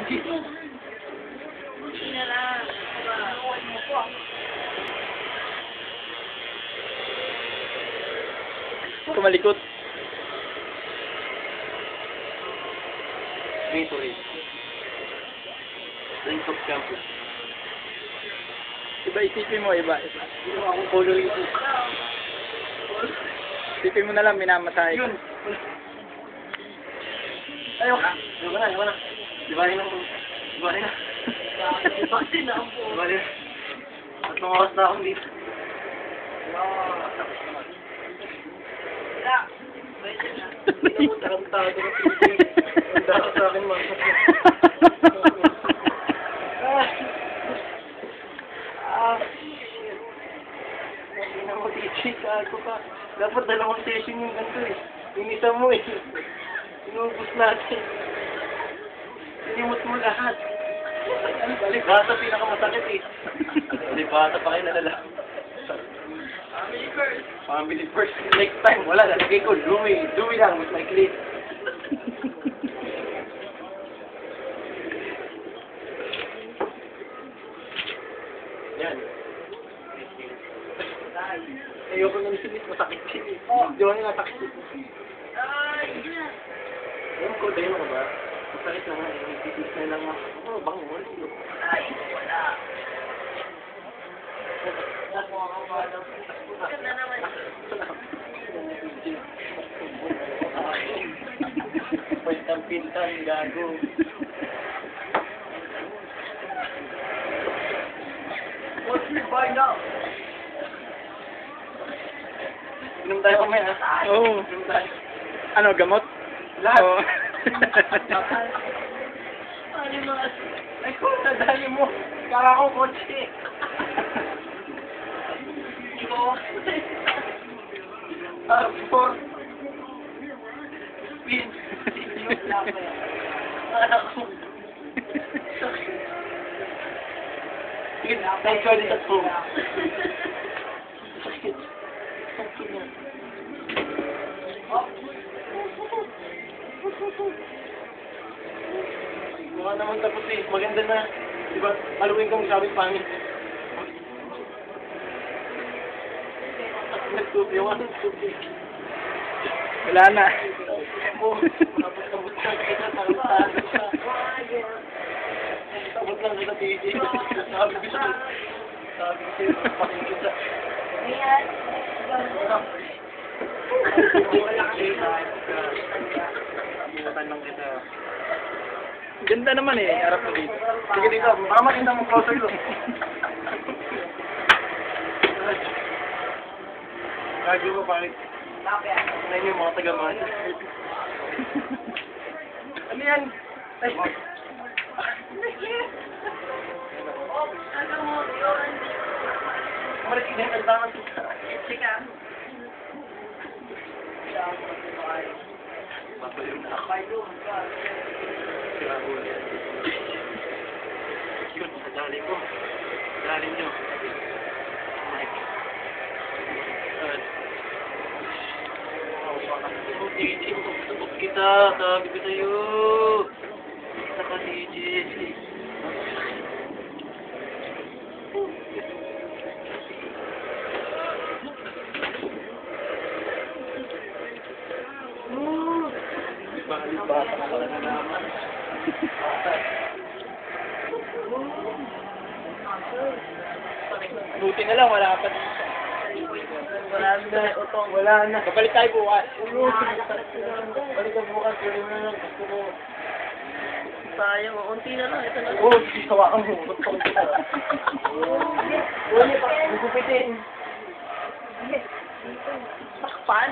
Hindi na lang. Kumalikot. Gatorade. Drink of campus. Iba isipin mo, iba. Hindi mo akong coloring book. Isipin mo na lang, minamatay. Yun. Ayaw ka. Ayaw na. Dibahin na. Dibahin na. Bakit na ang po? Dibahin na. At mga oras na akong dito. Wala. Pwede na. Tarantado na pinipin. Ang dako sa akin, mga hindi na mo teaching ka ako pa. Dapat dalawang session yung ganito eh. Yung isa mo eh. Inubos natin. Sinimot mo lahat. Basta pinakamasakit eh. Basta pa kayo nalala. Family first. Family first. Next time, wala. Lalagay ko, Louie. Louie lang with my clip. Yan. Ayoko nang silit. Masakit silit. Di ba nga sakit? Ay, hindi na. Ayun ko, tayo mo ba? Masakit na nga. Nagtitis na lang ako. Oh, bang mo. Ay, wala. Bakit na naman? Pintang-pintan, gago. What's your buy now? Inom tayo kamaya. Oo. Inom tayo. Ano, gamot? Lahat. Oo. Ano mga... Ay, kung nadali mo. Kala ko kotse. Iko. For Pin. Yung lang ba yan? Anak ko. sige, thank you ulit at home. Sakit. Sakit yan. Mukha naman tapos eh. Maganda na. Diba? Haluin kang sabi pangit. Nagtubi. Yung nagtubi. Wala na. Tapos tabot ka kita. Tarantado ka. Tabot lang kita, TJ. Sabi ko sa'yo. Sabi ko sa'yo. Pakin kita. Ayan. Tanong kita. Ganda naman eh, harap mo dito. Sige dito, baka makita mo closer ilo. Kagi mo pangit. Ano yung mga taga-mani? Ano yan? Ay! Ano mo, yun? Maris ka yung nagtangan kita. Sika. Matuloy na ako. Yun, nadali ko. Nadali nyo. DJ, sabot kita. Sabi ko sa'yo. Kita ka, DJ. Bata ka pala na naman. Buti na lang, wala pa dito. Wala na, utong, wala na. Babalik tayo bukas. Balik ka bukas, wala na lang. Gusto mo. Sayang, unti na lang. Ito na. Oo, hawakan mo. Utong kita. Uy, gugupitin. Takpan.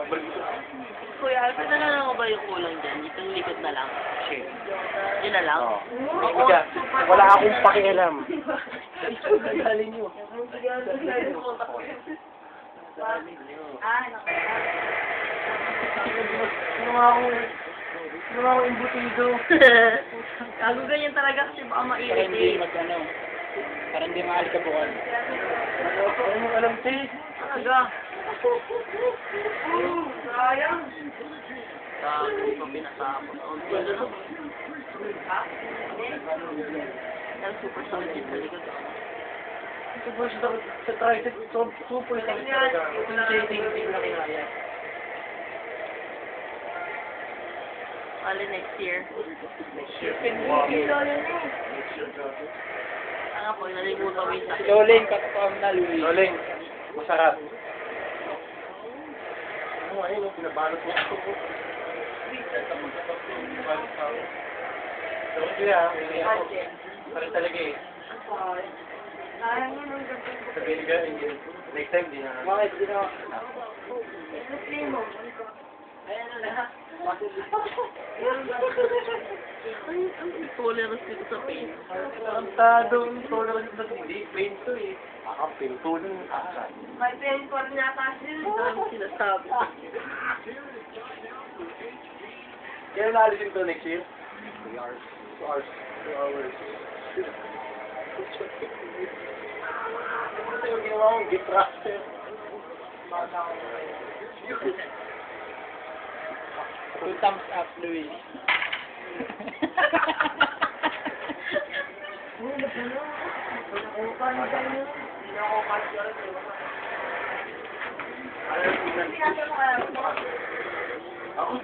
Balik ko. Kuya Alfred, ano lang ba yung kulang dyan? Itong likod na lang. Shit. Yun na lang? Oo. Wala akong pakialam. Nadali nyo. Sino nga akong imbutido? Gago ganyan talaga kasi baka Para hindi mairit mag-ano. Para hindi maalis ka bukas. Ano mo alam, Tis? Talaga. Sayang. Sabi ko pinasama. Ang ganda na. Pero super solid yun sa likod. Super sa tricep, super sa talaga. Ito na hindi na kinaya. Bali next year. Nga po, nalimutan ko yung Si Loling, katotoong na, Louie. Loling, masarap. Ano ayun, pinabalot mo ako. Kaya, parang talaga eh. Sabihin ka, next time, di na. Bakit? Di na. Ang intolerance dito sa face. Ang tado, tolerance na hindi. Pain to eh. Pintunan ng asal. May pain pa rin yata sila. Ang sinasabi. Kaya naalisin to next year? 3 hours. 2 hours. 2 hours. Ito yung ginawa kong gift wrapper. Two thumbs up, Louie. Ako?